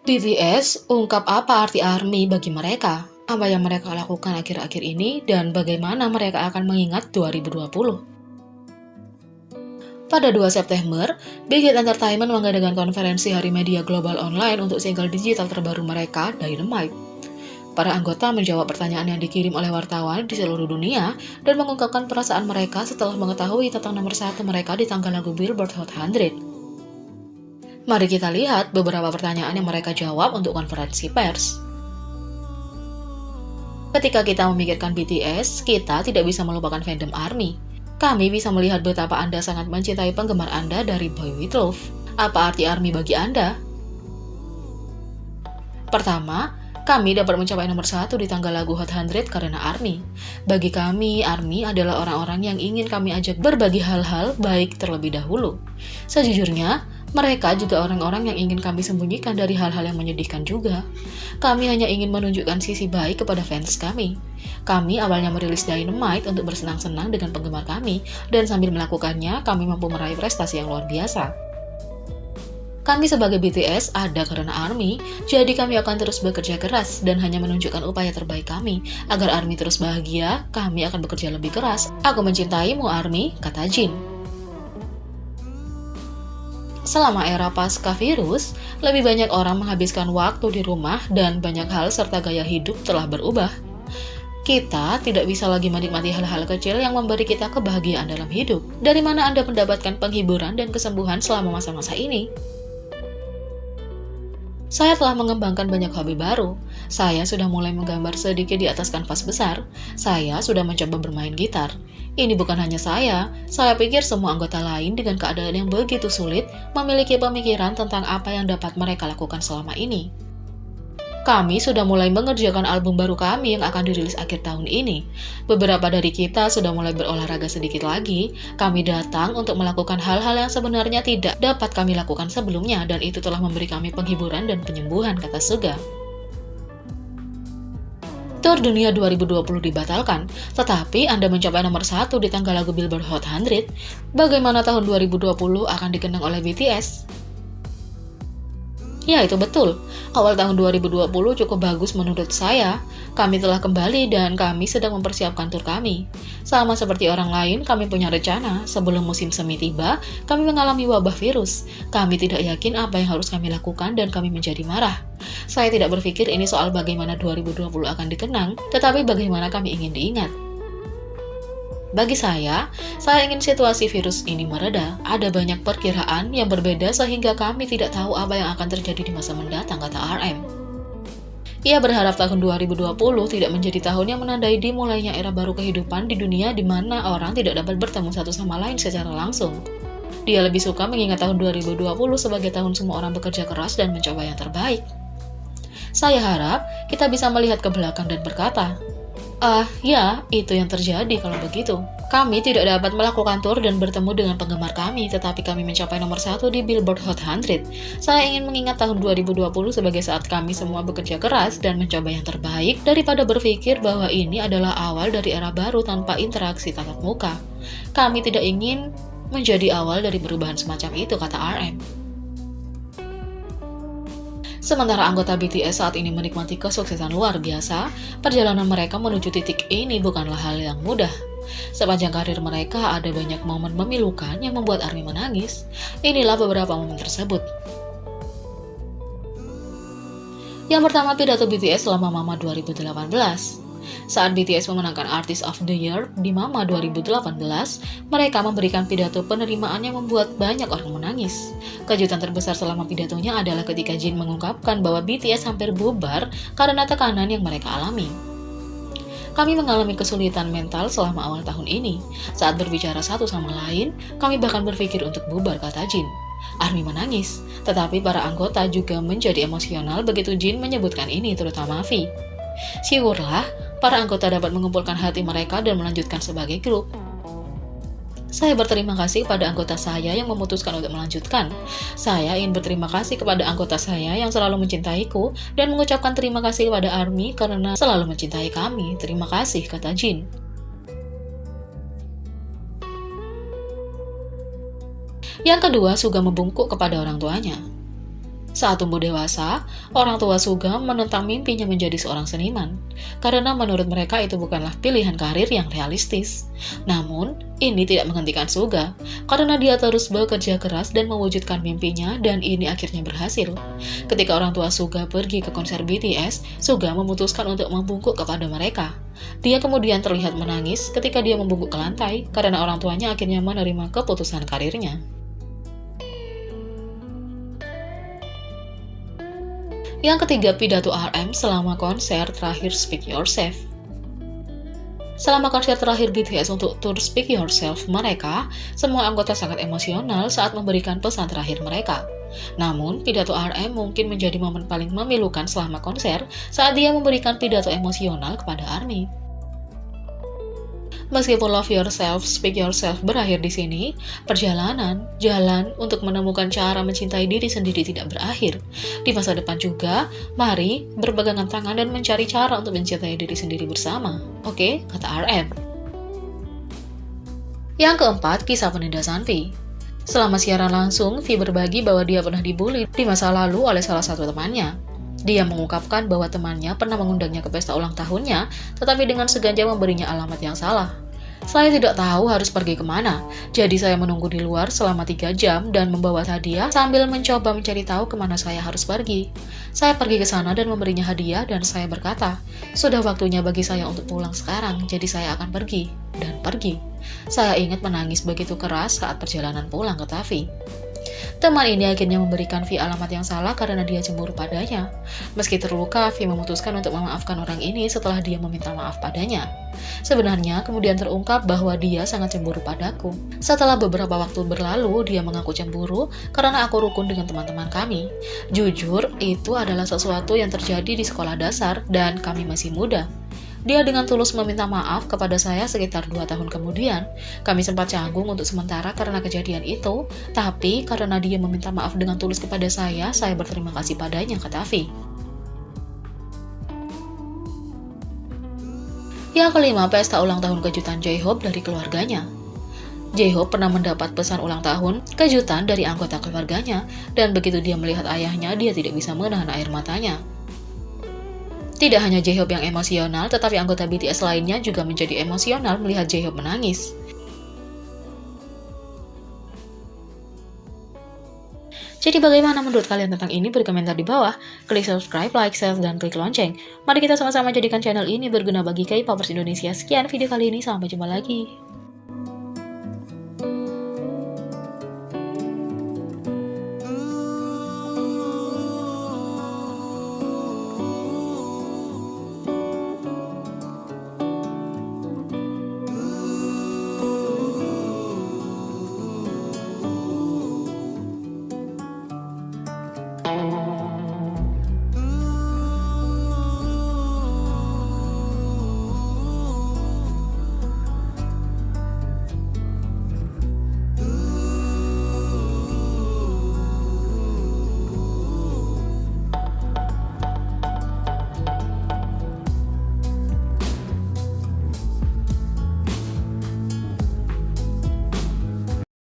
BTS ungkap apa arti ARMY bagi mereka, apa yang mereka lakukan akhir-akhir ini, dan bagaimana mereka akan mengingat 2020. Pada 2 September, Big Hit Entertainment mengadakan konferensi Hari Media Global Online untuk single digital terbaru mereka, Dynamite. Para anggota menjawab pertanyaan yang dikirim oleh wartawan di seluruh dunia dan mengungkapkan perasaan mereka setelah mengetahui tentang nomor 1 mereka di tangga lagu Billboard Hot 100. Mari kita lihat beberapa pertanyaan yang mereka jawab untuk konferensi pers. Ketika kita memikirkan BTS, kita tidak bisa melupakan fandom ARMY. Kami bisa melihat betapa Anda sangat mencintai penggemar Anda dari Boy With Love. Apa arti ARMY bagi Anda? Pertama, kami dapat mencapai nomor 1 di tangga lagu Hot 100 karena ARMY. Bagi kami, ARMY adalah orang-orang yang ingin kami ajak berbagi hal-hal baik terlebih dahulu. Sejujurnya, mereka juga orang-orang yang ingin kami sembunyikan dari hal-hal yang menyedihkan juga. Kami hanya ingin menunjukkan sisi baik kepada fans kami. Kami awalnya merilis Dynamite untuk bersenang-senang dengan penggemar kami, dan sambil melakukannya, kami mampu meraih prestasi yang luar biasa. Kami sebagai BTS ada karena ARMY, jadi kami akan terus bekerja keras dan hanya menunjukkan upaya terbaik kami. Agar ARMY terus bahagia, kami akan bekerja lebih keras. Aku mencintaimu ARMY, kata Jin. Selama era pasca virus, lebih banyak orang menghabiskan waktu di rumah dan banyak hal serta gaya hidup telah berubah. Kita tidak bisa lagi menikmati hal-hal kecil yang memberi kita kebahagiaan dalam hidup. Dari mana Anda mendapatkan penghiburan dan kesembuhan selama masa-masa ini? Saya telah mengembangkan banyak hobi baru. Saya sudah mulai menggambar sedikit di atas kanvas besar. Saya sudah mencoba bermain gitar. Ini bukan hanya saya pikir semua anggota lain dengan keadaan yang begitu sulit memiliki pemikiran tentang apa yang dapat mereka lakukan selama ini. Kami sudah mulai mengerjakan album baru kami yang akan dirilis akhir tahun ini. Beberapa dari kita sudah mulai berolahraga sedikit lagi. Kami datang untuk melakukan hal-hal yang sebenarnya tidak dapat kami lakukan sebelumnya, dan itu telah memberi kami penghiburan dan penyembuhan, kata Suga. Tour Dunia 2020 dibatalkan, tetapi Anda mencapai nomor 1 di tangga lagu Billboard Hot 100. Bagaimana tahun 2020 akan dikenang oleh BTS? Ya, itu betul. Awal tahun 2020 cukup bagus menurut saya. Kami telah kembali dan kami sedang mempersiapkan tur kami. Sama seperti orang lain, kami punya rencana. Sebelum musim semi tiba, kami mengalami wabah virus. Kami tidak yakin apa yang harus kami lakukan dan kami menjadi marah. Saya tidak berpikir ini soal bagaimana 2020 akan dikenang, tetapi bagaimana kami ingin diingat. Bagi saya ingin situasi virus ini mereda. Ada banyak perkiraan yang berbeda sehingga kami tidak tahu apa yang akan terjadi di masa mendatang, kata RM. Ia berharap tahun 2020 tidak menjadi tahun yang menandai dimulainya era baru kehidupan di dunia di mana orang tidak dapat bertemu satu sama lain secara langsung. Dia lebih suka mengingat tahun 2020 sebagai tahun semua orang bekerja keras dan mencoba yang terbaik. Saya harap kita bisa melihat ke belakang dan berkata, ya, itu yang terjadi kalau begitu. Kami tidak dapat melakukan tur dan bertemu dengan penggemar kami, tetapi kami mencapai nomor 1 di Billboard Hot 100. Saya ingin mengingat tahun 2020 sebagai saat kami semua bekerja keras dan mencoba yang terbaik, daripada berpikir bahwa ini adalah awal dari era baru tanpa interaksi tatap muka. Kami tidak ingin menjadi awal dari perubahan semacam itu, kata RM. Sementara anggota BTS saat ini menikmati kesuksesan luar biasa, perjalanan mereka menuju titik ini bukanlah hal yang mudah. Sepanjang karir mereka ada banyak momen memilukan yang membuat ARMY menangis. Inilah beberapa momen tersebut. Yang pertama, pidato BTS selama Mama 2018. Saat BTS memenangkan Artist of the Year di Mama 2018, mereka memberikan pidato penerimaan yang membuat banyak orang menangis. Kejutan terbesar selama pidatonya adalah ketika Jin mengungkapkan bahwa BTS hampir bubar karena tekanan yang mereka alami. Kami mengalami kesulitan mental selama awal tahun ini. Saat berbicara satu sama lain, kami bahkan berpikir untuk bubar, kata Jin. ARMY menangis, tetapi para anggota juga menjadi emosional begitu Jin menyebutkan ini, terutama V. Syukurlah, para anggota dapat mengumpulkan hati mereka dan melanjutkan sebagai grup. Saya berterima kasih pada anggota saya yang memutuskan untuk melanjutkan. Saya ingin berterima kasih kepada anggota saya yang selalu mencintaiku dan mengucapkan terima kasih kepada ARMY karena selalu mencintai kami. Terima kasih, kata Jin. Yang kedua, Suga membungkuk kepada orang tuanya. Saat tumbuh dewasa, orang tua Suga menentang mimpinya menjadi seorang seniman, karena menurut mereka itu bukanlah pilihan karir yang realistis. Namun, ini tidak menghentikan Suga, karena dia terus bekerja keras dan mewujudkan mimpinya, dan ini akhirnya berhasil. Ketika orang tua Suga pergi ke konser BTS, Suga memutuskan untuk membungkuk kepada mereka. Dia kemudian terlihat menangis ketika dia membungkuk ke lantai, karena orang tuanya akhirnya menerima keputusan karirnya. Yang ketiga, pidato RM selama konser terakhir Speak Yourself. Selama konser terakhir BTS untuk tour Speak Yourself mereka, semua anggota sangat emosional saat memberikan pesan terakhir mereka. Namun, pidato RM mungkin menjadi momen paling memilukan selama konser saat dia memberikan pidato emosional kepada ARMY. Meskipun Love Yourself, Speak Yourself berakhir di sini, perjalanan, jalan untuk menemukan cara mencintai diri sendiri tidak berakhir. Di masa depan juga, mari berpegangan tangan dan mencari cara untuk mencintai diri sendiri bersama. Oke, kata RM. Yang keempat, kisah penindasan V. Selama siaran langsung, V berbagi bahwa dia pernah dibully di masa lalu oleh salah satu temannya. Dia mengungkapkan bahwa temannya pernah mengundangnya ke pesta ulang tahunnya, tetapi dengan sengaja memberinya alamat yang salah. Saya tidak tahu harus pergi kemana, jadi saya menunggu di luar selama 3 jam dan membawa hadiah sambil mencoba mencari tahu kemana saya harus pergi. Saya pergi ke sana dan memberinya hadiah dan saya berkata, sudah waktunya bagi saya untuk pulang sekarang, jadi saya akan pergi. Dan pergi. Saya ingat menangis begitu keras saat perjalanan pulang ke Tavi. Teman ini akhirnya memberikan V alamat yang salah karena dia cemburu padanya. Meski terluka, V memutuskan untuk memaafkan orang ini setelah dia meminta maaf padanya. Sebenarnya, kemudian terungkap bahwa dia sangat cemburu padaku. Setelah beberapa waktu berlalu, dia mengaku cemburu karena aku rukun dengan teman-teman kami. Jujur, itu adalah sesuatu yang terjadi di sekolah dasar dan kami masih muda. Dia dengan tulus meminta maaf kepada saya sekitar 2 tahun kemudian. Kami sempat canggung untuk sementara karena kejadian itu, tapi karena dia meminta maaf dengan tulus kepada saya berterima kasih padanya, kata V. Yang kelima, pesta ulang tahun kejutan J-Hope dari keluarganya. J-Hope pernah mendapat pesan ulang tahun kejutan dari anggota keluarganya, dan begitu dia melihat ayahnya, dia tidak bisa menahan air matanya. Tidak hanya J-Hope yang emosional, tetapi anggota BTS lainnya juga menjadi emosional melihat J-Hope menangis. Jadi bagaimana menurut kalian tentang ini? Berkomentar di bawah. Klik subscribe, like, share, dan klik lonceng. Mari kita sama-sama jadikan channel ini berguna bagi K-popers Indonesia. Sekian video kali ini, sampai jumpa lagi.